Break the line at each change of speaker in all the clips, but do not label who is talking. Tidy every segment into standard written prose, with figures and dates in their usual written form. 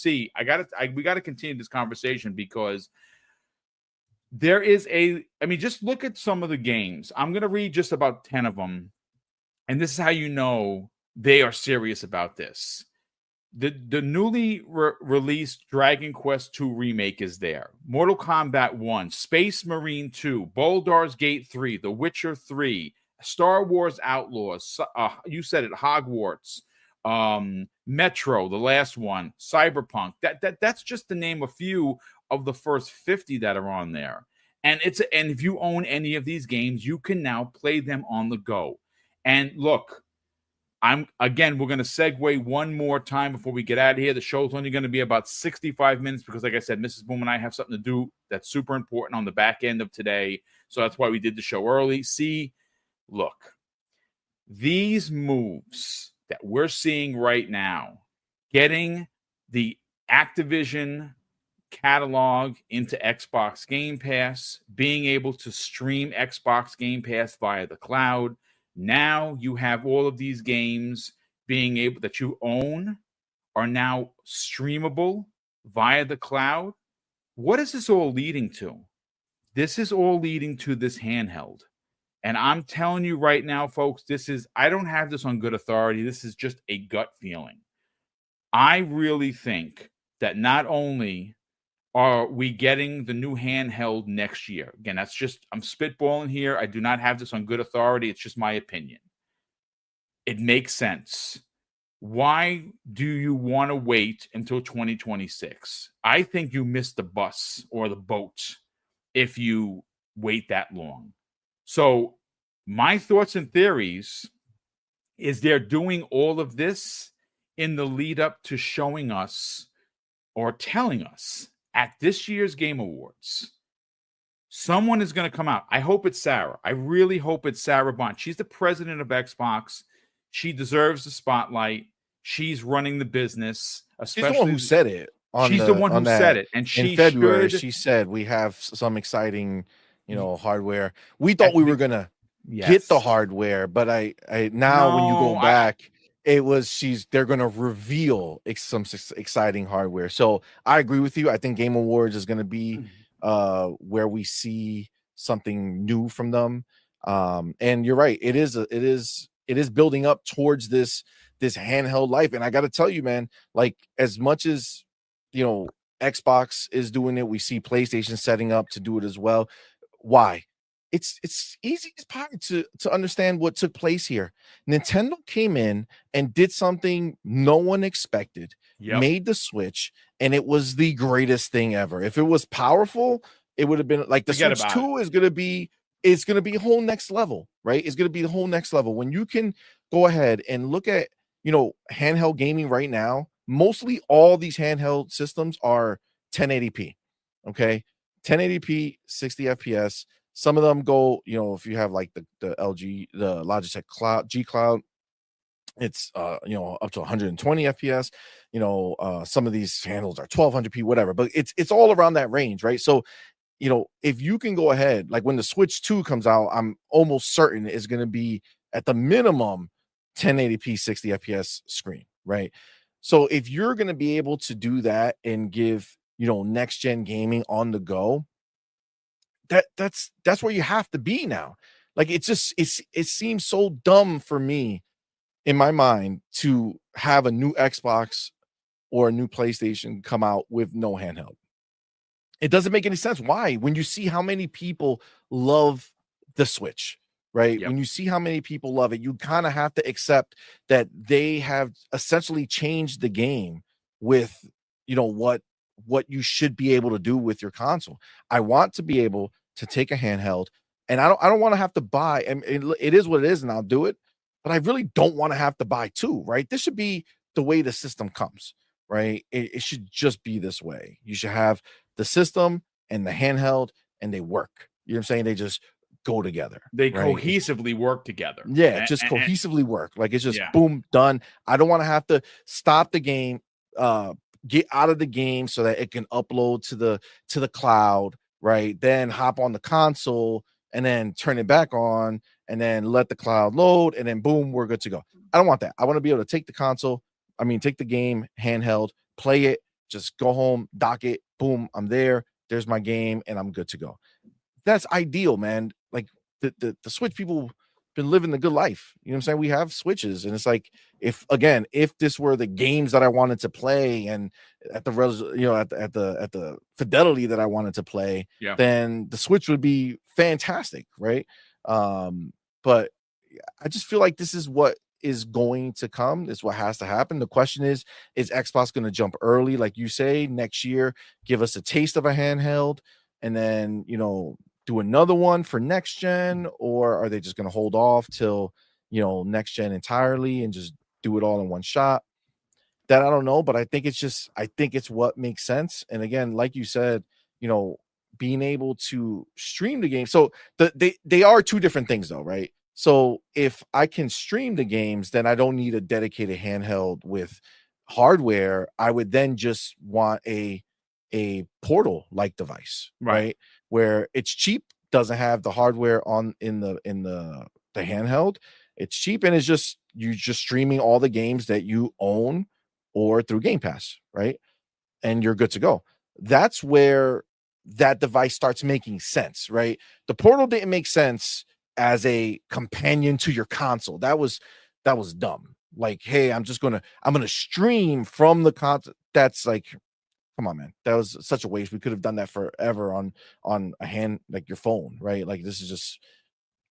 see, we got to continue this conversation because there is just look at some of the games. I'm going to read just about 10 of them. And this is how you know they are serious about this. The newly released Dragon Quest II Remake is there. Mortal Kombat 1, Space Marine 2, Baldur's Gate 3, The Witcher 3, Star Wars Outlaws, you said it, Hogwarts, Metro, the last one, Cyberpunk. That's just to name a few of the first 50 that are on there. And if you own any of these games, you can now play them on the go. And look, we're going to segue one more time before we get out of here. The show's only going to be about 65 minutes because, like I said, Mrs. Boom and I have something to do that's super important on the back end of today. So that's why we did the show early. Look, these moves that we're seeing right now, getting the Activision catalog into Xbox Game Pass, being able to stream Xbox Game Pass via the cloud. Now you have all of these games that you own are now streamable via the cloud. What is this all leading to? This is all leading to this handheld. And I'm telling you right now, folks, I don't have this on good authority. This is just a gut feeling. I really think that not only are we getting the new handheld next year? Again, I'm spitballing here. I do not have this on good authority. It's just my opinion. It makes sense. Why do you want to wait until 2026? I think you missed the bus or the boat if you wait that long. So my thoughts and theories is they're doing all of this in the lead up to showing us or telling us at this year's Game Awards, someone is going to come out. I hope it's Sarah. I really hope it's Sarah Bond. She's the president of Xbox. She deserves the spotlight. She's running the business.
She's the one who said it.
She's the one who said it. And
in February, she said, we have some exciting, hardware. We thought we were going to get the hardware, but when you go back, they're going to reveal some exciting hardware. So I agree with you. I think Game Awards is going to be where we see something new from them. And you're right. It is building up towards this handheld life. And I got to tell you, man, like as much as, Xbox is doing it, we see PlayStation setting up to do it as well. Why? It's easy as pie to understand what took place here. Nintendo came in and did something no one expected, made the Switch, and it was the greatest thing ever. If it was powerful, it would have been like the Switch 2 is going to be a whole next level, right? It's going to be the whole next level. When you can go ahead and look at, handheld gaming right now, mostly all these handheld systems are 1080p, okay? 1080p, 60 FPS. Some of them go, if you have like the LG, the Logitech Cloud, G Cloud, it's up to 120 FPS. Some of these handles are 1200p, whatever, but it's all around that range, right? So, if you can go ahead, like when the Switch 2 comes out, I'm almost certain it's going to be at the minimum 1080p 60 FPS screen, right? So if you're going to be able to do that and give, next gen gaming on the go, that's where you have to be now. Like it seems so dumb for me in my mind to have a new Xbox or a new PlayStation come out with no handheld. It doesn't make any sense. Why? When you see how many people love the Switch, right? Yep. When you see how many people love it, you kind of have to accept that they have essentially changed the game with, what you should be able to do with your console. I want to be able to take a handheld, and I don't want to have to buy, and it is what it is, and I'll do it, but I really don't want to have to buy two, right? This should be the way the system comes, right? It should just be this way. You should have the system and the handheld, and they work. You know what I'm saying? They just go together.
They cohesively work together.
Yeah, just cohesively work. Like it's just boom, done. I don't want to have to stop the game, get out of the game so that it can upload to the cloud, right? Then hop on the console and then turn it back on and then let the cloud load and then boom, we're good to go. I don't want that. I want to be able to take the game handheld, play it just go home, dock it, boom, I'm there. There's my game, and I'm good to go. That's ideal, man. Like the Switch people been living the good life. You know what I'm saying? We have Switches, and it's like if this were the games that I wanted to play and at the at the fidelity that I wanted to play, then the Switch would be fantastic, right? But I just feel like this is what is going to come. It's what has to happen. The question is Xbox going to jump early, like you say, next year, give us a taste of a handheld, and then do another one for next gen, or are they just going to hold off till next gen entirely and just do it all in one shot? That I don't know, but I think it's what makes sense. And again, like you said, being able to stream the game. So they are two different things though, right? So if I can stream the games, then I don't need a dedicated handheld with hardware. I would then just want a portal like device, right? Where it's cheap, doesn't have the hardware in the handheld. It's cheap, and you're just streaming all the games that you own or through Game Pass, right? And you're good to go. That's where that device starts making sense, right? The portal didn't make sense as a companion to your console. That was dumb. Like, hey, I'm gonna stream from the console. That's like, come on, man. That was such a waste. We could have done that forever on a hand, like your phone, right? Like, this is just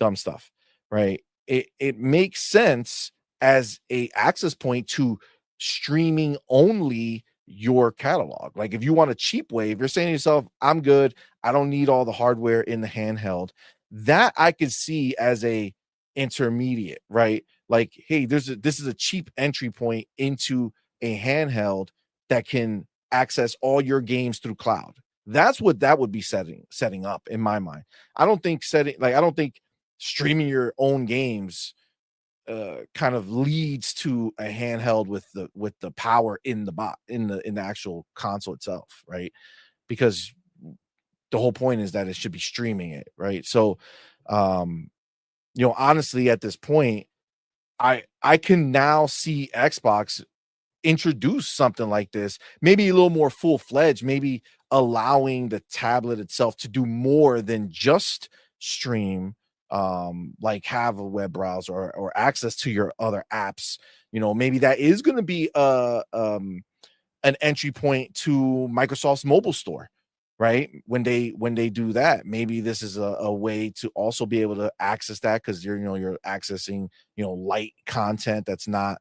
dumb stuff, right? It makes sense as a access point to streaming only your catalog. Like, if you want a cheap way, if you're saying to yourself, I'm good, I don't need all the hardware in the handheld, that I could see as a intermediate, right? Like, hey, this is a cheap entry point into a handheld that can access all your games through cloud. That's what that would be setting up in my mind. I don't think streaming your own games kind of leads to a handheld with the power in the actual console itself, right? Because the whole point is that it should be streaming it, right? So honestly, at this point, I can now see Xbox introduce something like this, maybe a little more full-fledged, maybe allowing the tablet itself to do more than just stream, like have a web browser or access to your other apps. Maybe that is going to be an entry point to Microsoft's mobile store, right? When they do that, maybe this is a way to also be able to access that, because you're accessing light content that's not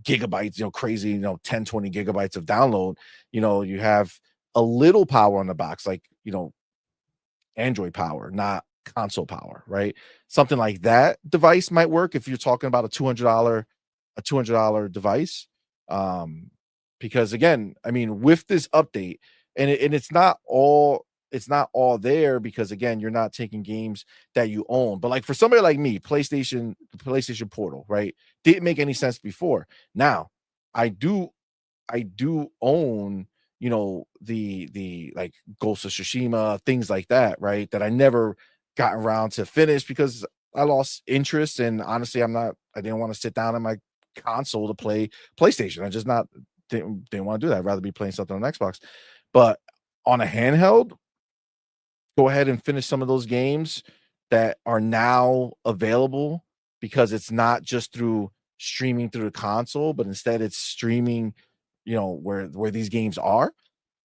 gigabytes, crazy, 10 20 gigabytes of download. You have a little power on the box, like Android power, not console power, right? Something like that device might work if you're talking about a $200 device. Because again, I mean, with this update, and it's not all there, because again, you're not taking games that you own. But like for somebody like me, the PlayStation Portal, right, didn't make any sense before. Now I do own the like Ghost of Tsushima, things like that, right, that I never got around to finish because I lost interest, and honestly, I didn't want to sit down on my console to play PlayStation. I just didn't want to do that. I'd rather be playing something on Xbox. But on a handheld, go ahead and finish some of those games that are now available, because it's not just through streaming through the console, but instead it's streaming, where these games are.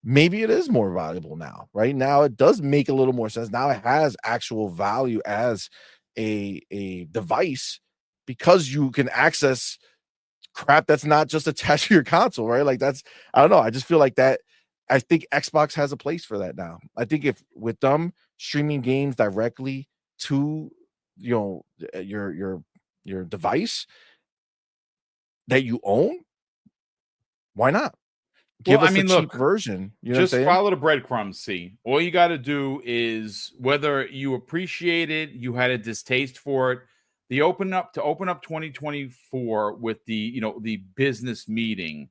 Maybe it is more valuable now, right? Now it does make a little more sense. Now it has actual value as a device, because you can access crap that's not just attached to your console, right? Like, I don't know. I just feel like that. I think Xbox has a place for that now. I think if with them streaming games directly to your device that you own, why not? Give us a cheap version.
Just follow the breadcrumbs. See, all you got to do is, whether you appreciate it, you had a distaste for it, open up 2024 with the business meeting.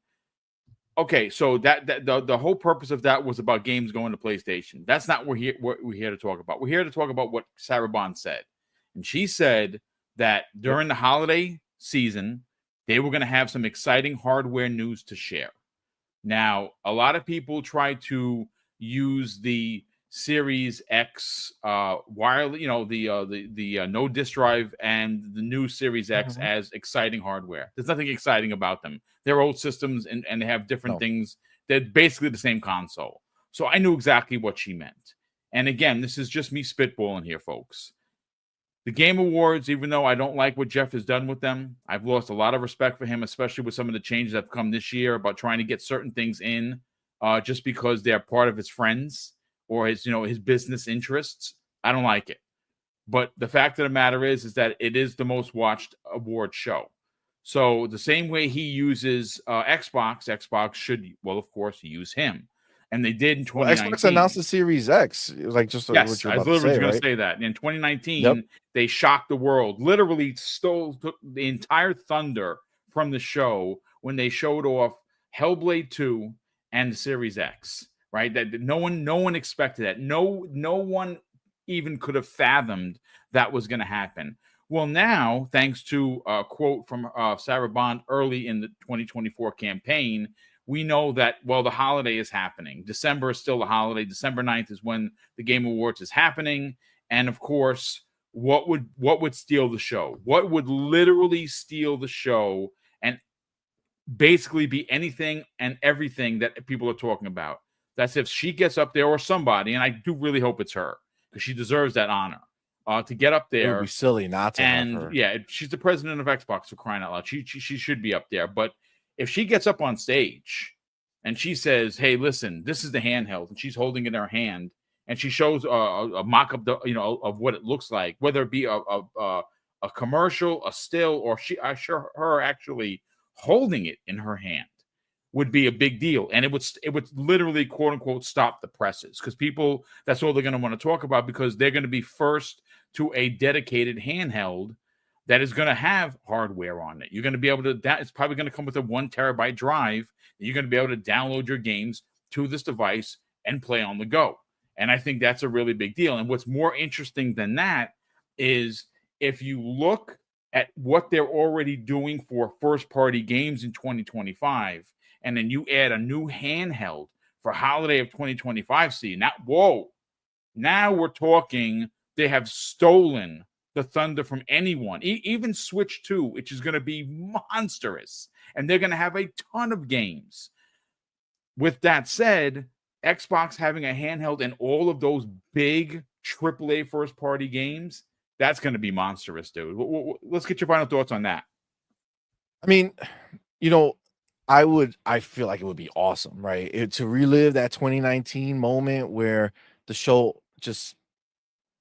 Okay, so that the whole purpose of that was about games going to PlayStation. That's not what we're here to talk about. We're here to talk about what Sarah Bond said, and she said that during the holiday season, they were going to have some exciting hardware news to share. Now, a lot of people try to use the Series X wireless, the no disk drive and the new Series X as exciting hardware. There's nothing exciting about them. They're old systems and they have different things. They're basically the same console. So I knew exactly what she meant. And again, this is just me spitballing here, folks. The Game Awards, even though I don't like what Jeff has done with them, I've lost a lot of respect for him, especially with some of the changes that have come this year about trying to get certain things in just because they're part of his friends or his business interests. I don't like it. But the fact of the matter is that it is the most watched award show. So the same way he uses Xbox should, well, of course, use him. And they did in 2019.
Xbox announced the Series X. It was like just
yes,
what you're
I was
about to
literally
say,
going
right?
to say that. In 2019, they shocked the world. Literally took the entire thunder from the show when they showed off Hellblade 2 and the Series X. Right? That no one expected that. No one even could have fathomed that was going to happen. Well, now, thanks to a quote from Sarah Bond early in the 2024 campaign, we know that, well, the holiday is happening. December is still the holiday. December 9th is when the Game Awards is happening. And of course, what would steal the show? What would literally steal the show and basically be anything and everything that people are talking about? That's if she gets up there or somebody, and I do really hope it's her because she deserves that honor to get up there.
It would be silly not to have her.
Yeah, she's the president of Xbox, for crying out loud. She should be up there. But if she gets up on stage and she says, "Hey, listen, this is the handheld," and she's holding it in her hand, and she shows a mock-up, of what it looks like, whether it be a commercial, a still, or her actually holding it in her hand, would be a big deal, and it would literally, quote unquote, stop the presses because people, that's all they're going to want to talk about because they're going to be first to a dedicated handheld that is going to have hardware on it. You're going to be able to, it's probably going to come with a 1 terabyte drive. You're going to be able to download your games to this device and play on the go. And I think that's a really big deal. And what's more interesting than that is if you look at what they're already doing for first-party games in 2025, and then you add a new handheld for holiday of 2025, now we're talking, they have stolen the thunder from anyone, even Switch 2, which is going to be monstrous, and they're going to have a ton of games. With that said, Xbox having a handheld and all of those big AAA first-party games, that's going to be monstrous, dude. Let's get your final thoughts on that.
I mean, I feel like it would be awesome, right? To relive that 2019 moment where the show just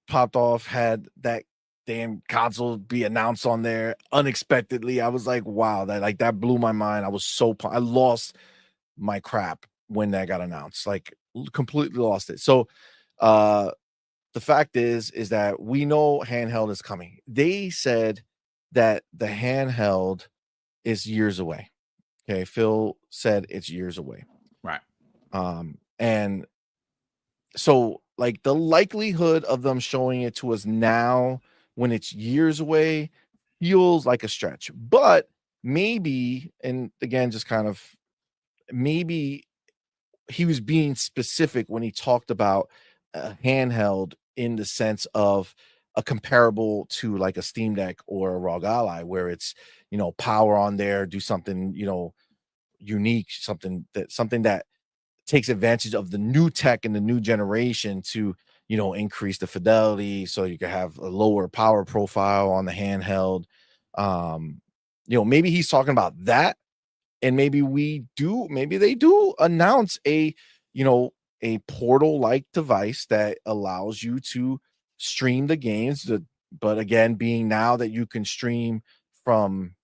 popped off, had that damn console be announced on there unexpectedly. I was like, wow, that blew my mind. I was I lost my crap when that got announced, like completely lost it. So the fact is that we know handheld is coming. They said that the handheld is years away. Okay, Phil said it's years away.
Right.
And so like the likelihood of them showing it to us now when it's years away feels like a stretch. But maybe, and again, just kind of maybe he was being specific when he talked about a handheld in the sense of a comparable to like a Steam Deck or a ROG Ally, where it's, power on there, do something, unique, something that takes advantage of the new tech and the new generation to, increase the fidelity so you can have a lower power profile on the handheld. Maybe he's talking about that. And maybe they do announce a portal-like device that allows you to stream the games. But again, being now that you can stream from,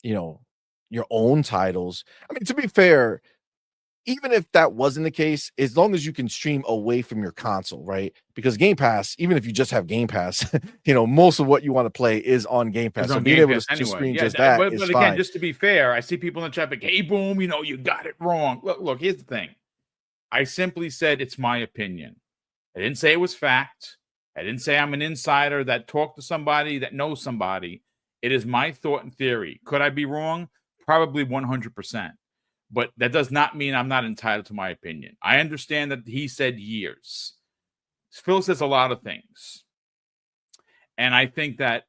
your own titles. I mean, to be fair, even if that wasn't the case, as long as you can stream away from your console, right? Because Game Pass, even if you just have Game Pass, most of what you want to play is on Game Pass. So being able to just stream just that is fine. But again,
just to be fair, I see people in the chat like, "Hey, Boom, you got it wrong." Look, here's the thing. I simply said it's my opinion. I didn't say it was fact. I didn't say I'm an insider that talked to somebody that knows somebody. It is my thought and theory. Could I be wrong? Probably 100%. but that does not mean I'm not entitled to my opinion. I understand that he said years. Phil says a lot of things. And I think that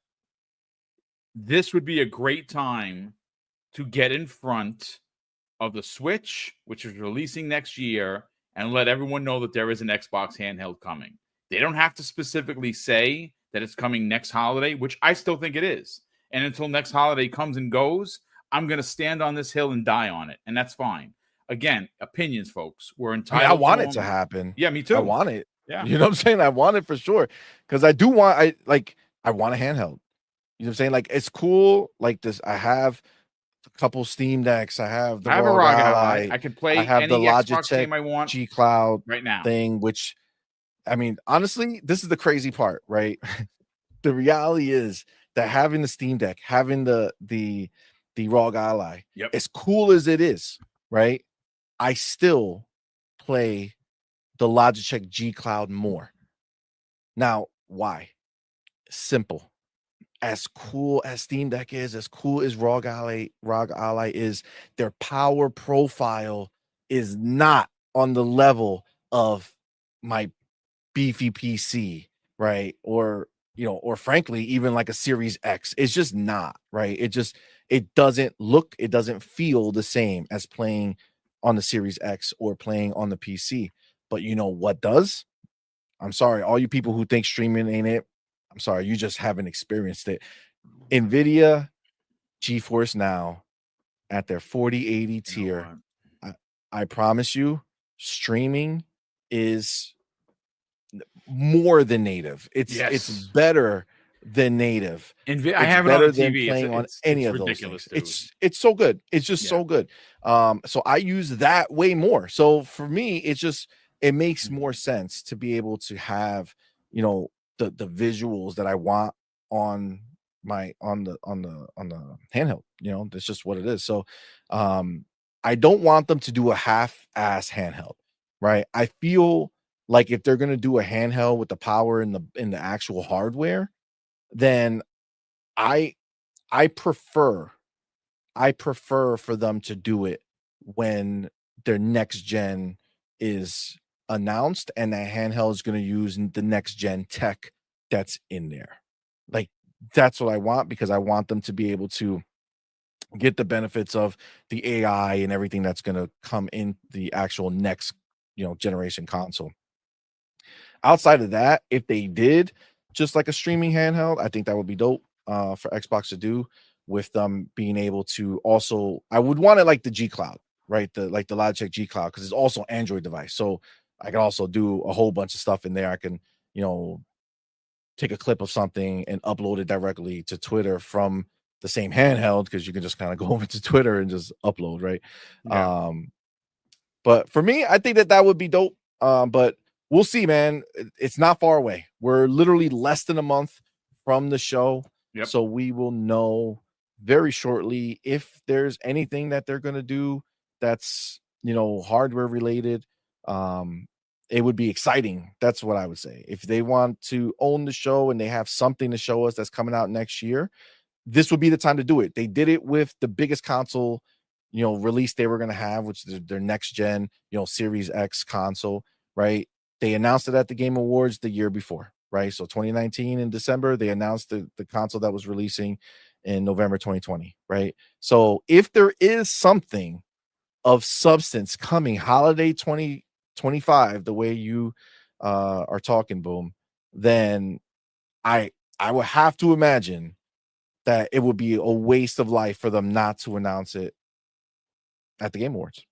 this would be a great time to get in front of the Switch, which is releasing next year, and let everyone know that there is an Xbox handheld coming. They don't have to specifically say that it's coming next holiday, which I still think it is. And until next holiday comes and goes, I'm going to stand on this hill and die on it. And that's fine. Again, opinions, folks. We're entitled.
I want it to happen.
Yeah, me too.
I want it.
Yeah.
You know what I'm saying? I want it for sure. Because I do want, I want a handheld. You know what I'm saying? Like, it's cool. Like this, I have a couple Steam Decks. I have the
ROG Ally. I can play any Xbox game I want
G Cloud
right now
thing, which, I mean, honestly, this is the crazy part, right? The reality is that having the Steam Deck, having the ROG Ally, as cool as it is, right? I still play the Logitech G Cloud more. Now, why? Simple. As cool as Steam Deck is, as cool as ROG Ally is, their power profile is not on the level of my beefy PC, right? Or, you know, or frankly, even like a Series X. It's just not, right? It doesn't look, it doesn't feel the same as playing on the Series X or playing on the PC. But you know what does? I'm sorry, all you people who think streaming ain't it, I'm sorry, you just haven't experienced it. NVIDIA GeForce Now at their 4080 tier, I promise you, streaming is more than native. It's better than native.
And I have
better
it on
than
TV.
playing on any of those things.
Dude.
It's so good. It's just so good. So I use that way more. So for me, it makes more sense to be able to have, you know, the visuals that I want on the handheld. You know, that's just what it is. So I don't want them to do a half-ass handheld, right? I feel like if they're gonna do a handheld with the power in the actual hardware, then I prefer for them to do it when their next gen is announced and that handheld is going to use the next gen tech that's in there. Like, that's what I want, because I want them to be able to get the benefits of the AI and everything that's going to come in the actual next, you know, generation console. Outside of that, if they did just like a streaming handheld, I think that would be dope for Xbox to do, with them being able to also, I would want it like the G Cloud, right? The Logitech G Cloud, because it's also Android device. So I can also do a whole bunch of stuff in there. I can, you know, take a clip of something and upload it directly to Twitter from the same handheld, because you can just kind of go over to Twitter and just upload, right?
Yeah.
But for me, I think that would be dope. But we'll see, man. It's not far away. We're literally less than a month from the show. So we will know very shortly if there's anything that they're going to do that's, you know, hardware related. It would be exciting. That's what I would say. If they want to own the show and they have something to show us that's coming out next year, this would be the time to do it. They did it with the biggest console, you know, release they were going to have, which is their next gen, you know, Series X console, right? They announced it at the Game Awards the year before, right? So 2019 in December, they announced the console that was releasing in November 2020, right? So if there is something of substance coming holiday 2025, the way you are talking, Boom, then I would have to imagine that it would be a waste of life for them not to announce it at the Game Awards.